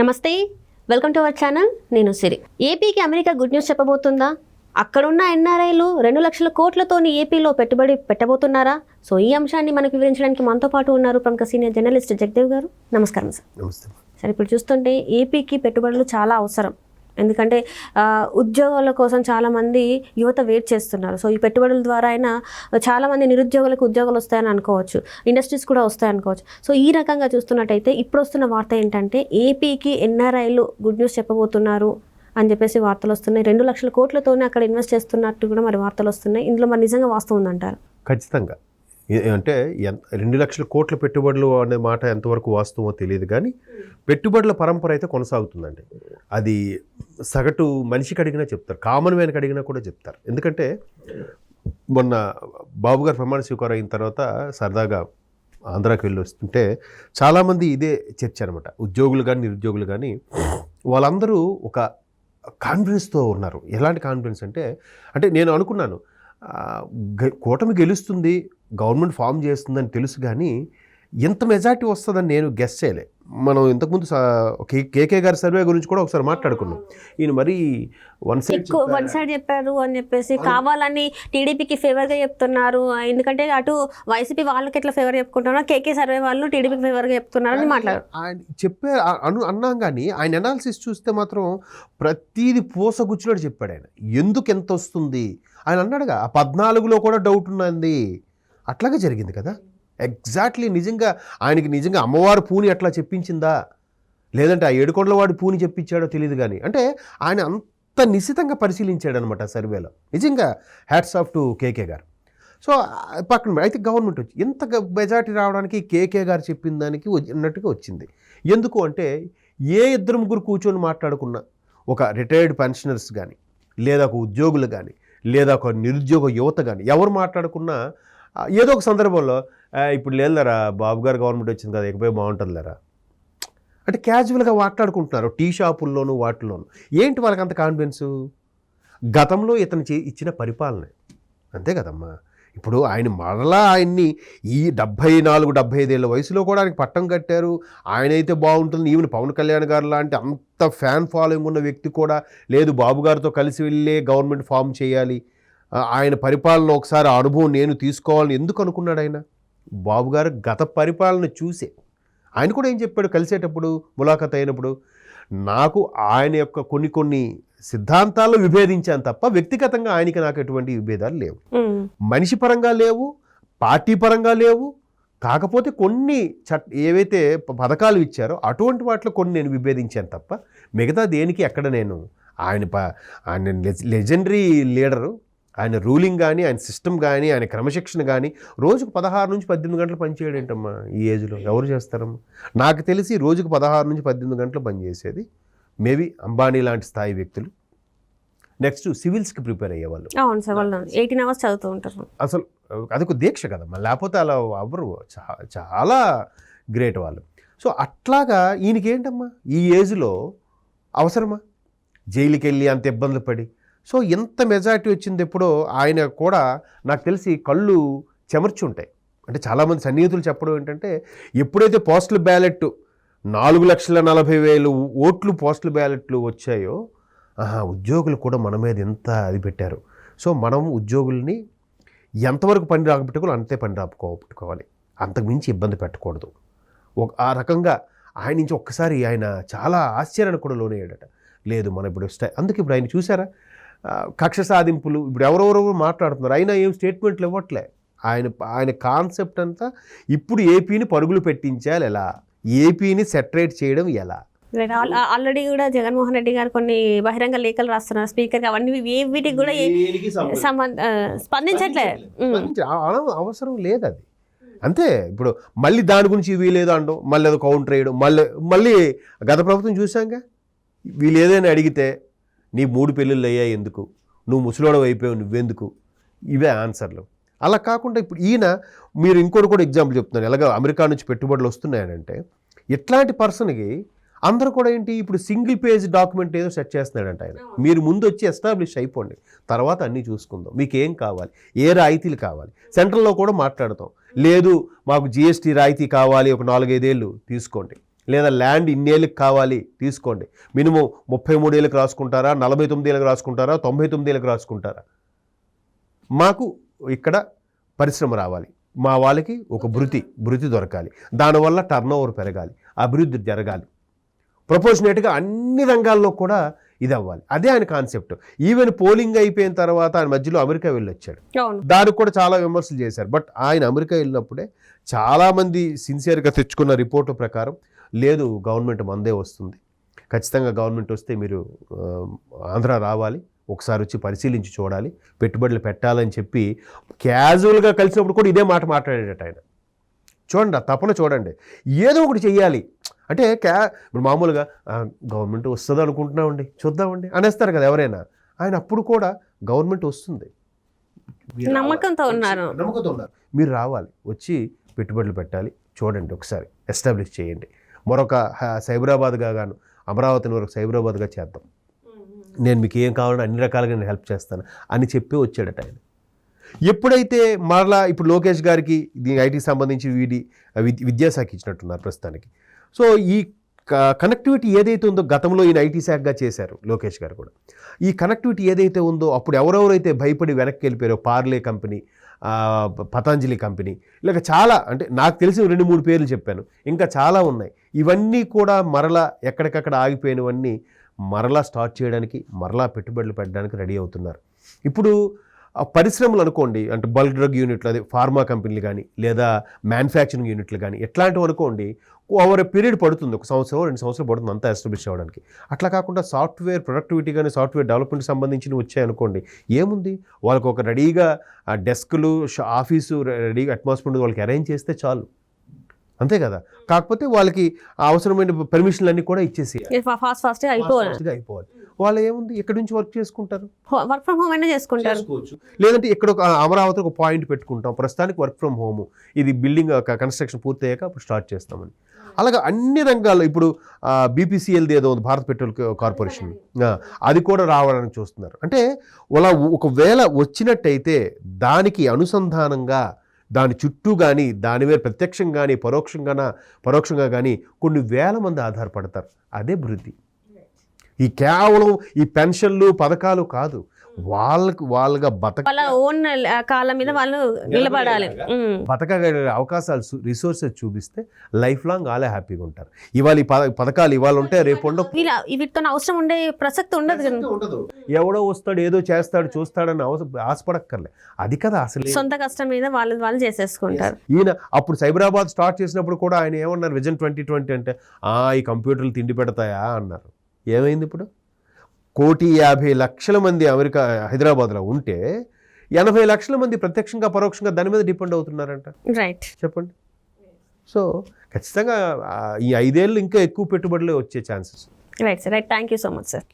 నమస్తే, welcome to our channel. నేను సిరి. ఏపీకి అమెరికా గుడ్ న్యూస్ చెప్పబోతుందా? అక్కడున్న ఎన్ఆర్ఐలు 2 లక్షల కోట్లతోని ఏపీలో పెట్టుబడి పెట్టబోతున్నారా? సో ఈ అంశాన్ని మనకు వివరించడానికి మనతో పాటు ఉన్నారు ప్రముఖ సీనియర్ జర్నలిస్ట్ జగదేవ్ గారు. నమస్కారం సార్. నమస్తే. సార్, ఇప్పుడు చూస్తుంటే ఏపీకి పెట్టుబడులు చాలా అవసరం. ఎందుకంటే ఉద్యోగాల కోసం చాలామంది యువత వెయిట్ చేస్తున్నారు. సో ఈ పెట్టుబడుల ద్వారా అయినా చాలామంది నిరుద్యోగులకు ఉద్యోగాలు వస్తాయని అనుకోవచ్చు, ఇండస్ట్రీస్ కూడా వస్తాయనుకోవచ్చు. సో ఈ రకంగా చూస్తున్నట్టయితే ఇప్పుడు వస్తున్న వార్త ఏంటంటే ఏపీకి ఎన్ఆర్ఐలు గుడ్ న్యూస్ చెప్పబోతున్నారు అని చెప్పేసి వార్తలు వస్తున్నాయి. 2 లక్షల కోట్లతోనే అక్కడ ఇన్వెస్ట్ చేస్తున్నట్టు కూడా మరి వార్తలు వస్తున్నాయి. ఇందులో మరి నిజంగా వాస్తవం ఉందంటారు? ఖచ్చితంగా. అంటే 2 లక్షల కోట్ల పెట్టుబడులు అనే మాట ఎంతవరకు వాస్తవమో తెలియదు, కానీ పెట్టుబడుల పరంపర అయితే కొనసాగుతుందండి. అది సగటు మనిషికి అడిగినా చెప్తారు, కామన్ మ్యాన్కి అడిగినా కూడా చెప్తారు. ఎందుకంటే మొన్న బాబు గారు ప్రమాణ స్వీకారం అయిన తర్వాత సరదాగా ఆంధ్రాకి వెళ్ళి వస్తుంటే చాలామంది ఇదే చర్చ అనమాట. ఉద్యోగులు కానీ నిరుద్యోగులు కానీ వాళ్ళందరూ ఒక కాన్ఫిడెన్స్తో ఉన్నారు. ఎలాంటి కాన్ఫిడెన్స్ అంటే నేను అనుకున్నాను కూటమి గెలుస్తుంది, గవర్నమెంట్ ఫామ్ చేస్తుందని తెలుసు, కానీ ఎంత మెజార్టీ వస్తుందని నేను గెస్ చేయలే. మనం ఇంతకుముందు కేకే గారి సర్వే గురించి కూడా ఒకసారి మాట్లాడుకున్నాం. ఈయన మరి వన్ సైడ్ చెప్పారు అని చెప్పేసి కావాలని టీడీపీకి ఫేవర్గా చెప్తున్నారు. ఎందుకంటే అటు వైసీపీ వాళ్ళకి ఎట్లా ఫేవర్ చెప్పుకుంటున్నారు, కేకే సర్వే వాళ్ళు టీడీపీకి ఫేవర్గా చెప్తున్నారు అని మాట్లాడారు. ఆయన చెప్పే అన్నాం, కానీ ఆయన అనాలిసిస్ చూస్తే మాత్రం ప్రతిదీ పూసగుచ్చినట్టు చెప్పాడు. ఆయన ఎందుకు ఎంత వస్తుంది ఆయన అన్నాడుగా. ఆ 14లో కూడా డౌట్ ఉన్నది, అట్లాగే జరిగింది కదా. ఎగ్జాక్ట్లీ నిజంగా అమ్మవారు పూని అట్లా చెప్పించిందా, లేదంటే ఆ ఏడుకొండలవాడి పూని చెప్పించాడో తెలియదు, కానీ అంటే ఆయన అంత నిశితంగా పరిశీలించాడు అనమాట సర్వేలో. నిజంగా హ్యాట్స్ ఆఫ్ టు కేకే గారు. సో పక్కన అయితే గవర్నమెంట్ వచ్చి ఎంత మెజార్టీ రావడానికి కేకే గారు చెప్పిన దానికి ఉన్నట్టుగా వచ్చింది. ఎందుకు అంటే ఏ 2-3 కూర్చొని మాట్లాడుకున్నా, ఒక రిటైర్డ్ పెన్షనర్స్ కానీ, లేదా ఒక ఉద్యోగులు కానీ, లేదా ఒక నిరుద్యోగ యువత కానీ ఎవరు మాట్లాడుకున్నా ఏదో ఒక సందర్భంలో ఇప్పుడు లేదులేరా బాబు గారు గవర్నమెంట్ వచ్చింది కదా, ఎకపోయి బాగుంటుంది లేరా అంటే క్యాజువల్గా మాట్లాడుకుంటున్నారు టీ షాపుల్లోనూ వాటిల్లోనూ. ఏంటి వాళ్ళకి అంత కాన్ఫిడెన్సు? గతంలో ఇతను ఇచ్చిన పరిపాలన అంతే కదమ్మా. ఇప్పుడు ఆయన మరలా ఆయన్ని ఈ 74-75 ఏళ్ళ వయసులో కూడా ఆయనకి పట్టం కట్టారు. ఆయన అయితే బాగుంటుంది. ఈవెన్ పవన్ కళ్యాణ్ గారు లాంటి అంత ఫ్యాన్ ఫాలోయింగ్ ఉన్న వ్యక్తి కూడా లేదు బాబు గారితో కలిసి వెళ్ళే గవర్నమెంట్ ఫామ్ చేయాలి, ఆయన పరిపాలన ఒకసారి అనుభవం నేను తీసుకోవాలని ఎందుకు అనుకున్నాడు ఆయన? బాబు గారు గత పరిపాలన చూసే ఆయన కూడా ఏం చెప్పాడు కలిసేటప్పుడు, ములాఖత్ అయినప్పుడు, నాకు ఆయన యొక్క కొన్ని సిద్ధాంతాల్లో విభేదించాను తప్ప వ్యక్తిగతంగా ఆయనకి నాకు ఎటువంటి విభేదాలు లేవు, మనిషి పరంగా లేవు, పార్టీ పరంగా లేవు. కాకపోతే కొన్ని ఏవైతే పథకాలు ఇచ్చారో అటువంటి వాటిలో కొన్ని నేను విభేదించాను తప్ప మిగతా దేనికి ఎక్కడ నేను ఆయన లెజెండరీ లీడరు. ఆయన రూలింగ్ కానీ, ఆయన సిస్టమ్ కానీ, ఆయన క్రమశిక్షణ కానీ రోజుకు 16 నుంచి 18 గంటలు పనిచేయడం ఏంటమ్మా ఈ ఏజ్లో ఎవరు చేస్తారమ్మా? నాకు తెలిసి రోజుకు 16 నుంచి 18 గంటలు పనిచేసేది మేబీ అంబానీ లాంటి స్థాయి వ్యక్తులు. నెక్స్ట్ సివిల్స్కి ప్రిపేర్ అయ్యేవాళ్ళు. అవును సార్, వాళ్ళు 18 అవర్స్ చదువుతూ ఉంటారు. అసలు అదొక దీక్ష కదమ్మా, లేకపోతే అలా అవ్వరు. చాలా గ్రేట్ వాళ్ళు. సో అట్లాగా ఈయనకేంటమ్మా ఈ ఏజ్లో అవసరమా జైలుకి వెళ్ళి అంత ఇబ్బందులు పడి? సో ఎంత మెజారిటీ వచ్చింది ఎప్పుడో ఆయన కూడా నాకు తెలిసి కళ్ళు చెమర్చి ఉంటాయి. అంటే చాలామంది సన్నిహితులు చెప్పడం ఏంటంటే ఎప్పుడైతే పోస్టల్ బ్యాలెట్ 4,40,000 ఓట్లు పోస్టల్ బ్యాలెట్లు వచ్చాయో ఉద్యోగులు కూడా మన మీద ఎంత అది పెట్టారు. సో మనం ఉద్యోగుల్ని ఎంతవరకు పని రాకపోట్టుకోవాలి అంతే పని రాకపోట్టుకోవాలి, అంతకుమించి ఇబ్బంది పెట్టకూడదు. ఆ రకంగా ఆయన నుంచి ఒక్కసారి ఆయన చాలా ఆశ్చర్యానికి కూడా లోనయ్యాడట. లేదు మనం ఇప్పుడు అందుకే ఇప్పుడు ఆయన చూసారా కక్ష సాధింపులు ఇప్పుడు ఎవరెవరెవరు మాట్లాడుతున్నారు, అయినా ఏం స్టేట్మెంట్లు ఇవ్వట్లే. ఆయన కాన్సెప్ట్ అంతా ఇప్పుడు ఏపీని పరుగులు పెట్టించాలి ఎలా, ఏపీని సెటరేట్ చేయడం ఎలా. ఆల్రెడీ కూడా జగన్మోహన్ రెడ్డి గారు కొన్ని బహిరంగ లేఖలు రాస్తున్నారు స్పీకర్కి, అవన్నీ వీటికి కూడా స్పందించట్లే. అవసరం లేదు అది అంతే. ఇప్పుడు మళ్ళీ దాని గురించి వీలేదు అనడం, మళ్ళీ అది కౌంటర్ వేయడం, మళ్ళీ గత ప్రభుత్వం చూసాంగా వీళ్ళు ఏదైనా అడిగితే నీ 3 పెళ్ళిళ్ళు అయ్యాయి ఎందుకు, నువ్వు ముసలోడవు అయిపోయావు నువ్వెందుకు, ఇవే ఆన్సర్లు. అలా కాకుండా ఇప్పుడు ఈయన మీరు ఇంకోటి కూడా ఎగ్జాంపుల్ చెప్తున్నారు, ఎలాగ అమెరికా నుంచి పెట్టుబడులు వస్తున్నాయనంటే ఇట్లాంటి పర్సన్కి అందరూ కూడా ఏంటి ఇప్పుడు సింగిల్ పేజ్ డాక్యుమెంట్ ఏదో సెట్ చేస్తున్నాడంట ఆయన. మీరు ముందు వచ్చి ఎస్టాబ్లిష్ అయిపోండి, తర్వాత అన్నీ చూసుకుందాం, మీకు ఏం కావాలి, ఏ రాయితీలు కావాలి, సెంట్రల్లో కూడా మాట్లాడతాం. లేదు మాకు జిఎస్టీ రాయితీ కావాలి, ఒక 4-5 ఏళ్ళు తీసుకోండి, లేదా ల్యాండ్ ఇన్నేళ్ళకి కావాలి తీసుకోండి, మినిమం 33 ఏళ్ళకి రాసుకుంటారా, 49 ఏళ్ళకి రాసుకుంటారా, 99 ఏళ్ళకి రాసుకుంటారా, మాకు ఇక్కడ పరిశ్రమ రావాలి, మా వాళ్ళకి ఒక భృతి దొరకాలి, దానివల్ల టర్న్ ఓవర్ పెరగాలి, అభివృద్ధి జరగాలి, ప్రపోర్షనేట్గా అన్ని రంగాల్లో కూడా ఇది అవ్వాలి. అదే ఆయన కాన్సెప్ట్. ఈవెన్ పోలింగ్ అయిపోయిన తర్వాత ఆయన మధ్యలో అమెరికా వెళ్ళొచ్చాడు, దానికి కూడా చాలా విమర్శలు చేశారు. బట్ ఆయన అమెరికా వెళ్ళినప్పుడే చాలామంది సిన్సియర్గా తెచ్చుకున్న రిపోర్టు ప్రకారం లేదు గవర్నమెంట్ మందే వస్తుంది, ఖచ్చితంగా గవర్నమెంట్ వస్తే మీరు ఆంధ్ర రావాలి, ఒకసారి వచ్చి పరిశీలించి చూడాలి, పెట్టుబడులు పెట్టాలని చెప్పి క్యాజువల్గా కలిసినప్పుడు కూడా ఇదే మాట మాట్లాడేటట్టు ఆయన. చూడండి ఆ తపన చూడండి, ఏదో ఒకటి చెయ్యాలి అంటే ఇప్పుడు మామూలుగా గవర్నమెంట్ వస్తుంది అనుకుంటున్నామండి, చూద్దామండి అనేస్తారు కదా ఎవరైనా. ఆయన అప్పుడు కూడా గవర్నమెంట్ వస్తుంది, నమ్మకంతో ఉన్నారు, మీరు రావాలి, వచ్చి పెట్టుబడులు పెట్టాలి, చూడండి ఒకసారి ఎస్టాబ్లిష్ చేయండి, మరొక సైబరాబాద్గా గాను అమరావతిని వరకు సైబరాబాద్గా చేద్దాం, నేను మీకు ఏం కావాలంటే అన్ని రకాలుగా నేను హెల్ప్ చేస్తాను అని చెప్పి వచ్చాడట ఆయన. ఎప్పుడైతే మరలా ఇప్పుడు లోకేష్ గారికి దీని ఐటీకి సంబంధించి విద్యాశాఖ ఇచ్చినట్టున్నారు ప్రస్తుతానికి. సో ఈ కనెక్టివిటీ ఏదైతే ఉందో గతంలో ఈయన ఐటీ శాఖగా చేశారు లోకేష్ గారు కూడా, ఈ కనెక్టివిటీ ఏదైతే ఉందో అప్పుడు ఎవరెవరైతే భయపడి వెనక్కి వెళ్ళిపోయారో, పార్లే కంపెనీ, పతంజలి కంపెనీ, ఇలాగ చాలా, అంటే నాకు తెలిసిన 2-3 పేర్లు చెప్పాను, ఇంకా చాలా ఉన్నాయి. ఇవన్నీ కూడా మరలా ఎక్కడికక్కడ ఆగిపోయినవన్నీ మరలా స్టార్ట్ చేయడానికి, మరలా పెట్టుబడులు పెట్టడానికి రెడీ అవుతున్నారు. ఇప్పుడు పరిశ్రమలు అనుకోండి, అంటే బల్క్ డ్రగ్ యూనిట్లు, అదే ఫార్మా కంపెనీలు కానీ లేదా మ్యానుఫ్యాక్చరింగ్ యూనిట్లు కానీ ఎట్లాంటివి అనుకోండి, ఓవర్ పీరియడ్ పడుతుంది, 1 సంవత్సరం 2 సంవత్సరాలు పడుతుంది అంతా ఎస్టాబ్లిష్ అవ్వడానికి. అట్లా కాకుండా సాఫ్ట్వేర్ ప్రొడక్టివిటీ కానీ సాఫ్ట్వేర్ డెవలప్మెంట్కి సంబంధించినవి వచ్చాయనుకోండి, ఏముంది వాళ్ళకు ఒక రెడీగా డెస్క్లు, ఆఫీసు రెడీగా అట్మాస్ఫియర్ వాళ్ళకి అరేంజ్ చేస్తే చాలు, అంతే కదా. కాకపోతే వాళ్ళకి అవసరమైన పర్మిషన్లు అన్నీ కూడా ఇచ్చేసి ఫాస్ట్గా అయిపోవాలి. వాళ్ళు ఏముంది ఎక్కడి నుంచి వర్క్ చేసుకుంటారు, వర్క్ ఫ్రమ్ హోమ్ అయినా చేసుకోవచ్చు, లేదంటే ఇక్కడ ఒక అమరావతికి ఒక పాయింట్ పెట్టుకుంటాం, ప్రస్తుతానికి వర్క్ ఫ్రమ్ హోమ్, ఇది బిల్డింగ్ కన్స్ట్రక్షన్ పూర్తయ్యాక అప్పుడు స్టార్ట్ చేస్తామని. అలాగా అన్ని రంగాల్లో ఇప్పుడు బీపీసీఎల్ది ఏదో ఉంది, భారత్ పెట్రోల్ కార్పొరేషన్, అది కూడా రావడానికి చూస్తున్నారు. అంటే అలా ఒకవేళ వచ్చినట్టయితే దానికి అనుసంధానంగా దాని చుట్టూ కానీ దాని మీద ప్రత్యక్షంగా కానీ పరోక్షంగా కానీ కొన్ని వేల మంది ఆధారపడతారు. అదే అభివృద్ధి. ఈ కేవలం ఈ పెన్షన్లు పథకాలు కాదు, వాళ్ళగా వాళ్ళ ఓన్ కాళ్ళ మీద వాళ్ళు నిలబడాలి, బతకగలిగే అవకాశాలు, రిసోర్సెస్ చూపిస్తే లైఫ్ లాంగ్ వాళ్ళే హ్యాపీగా ఉంటారు. ఇవాళ ఈ పథకాలు ఇవాళ ఉంటే రేపు వీటితో అవసరం ఉండే ప్రసక్తి ఉండదు. ఎవడో వస్తాడు ఏదో చేస్తాడు చూస్తాడని ఆశపడక్కర్లే, అది కదా అసలు. సొంత కష్టం మీద వాళ్ళు చేసేసుకుంటారు. ఈయన అప్పుడు సైబరాబాద్ స్టార్ట్ చేసినప్పుడు కూడా ఆయన ఏమన్నారు, విజన్ 2020 అంటే ఈ కంప్యూటర్లు తిండి పెడతాయా అన్నారు. ఏమైంది ఇప్పుడు? 1,50,00,000 మంది హైదరాబాద్లో ఉంటే 80 లక్షల మంది ప్రత్యక్షంగా పరోక్షంగా దాని మీద డిపెండ్ అవుతున్నారంట. రైట్, చెప్పండి. సో ఖచ్చితంగా ఈ 5 ఏళ్ళు ఇంకా ఎక్కువ పెట్టుబడులు వచ్చే chances. Right sir, right. Thank you so much sir.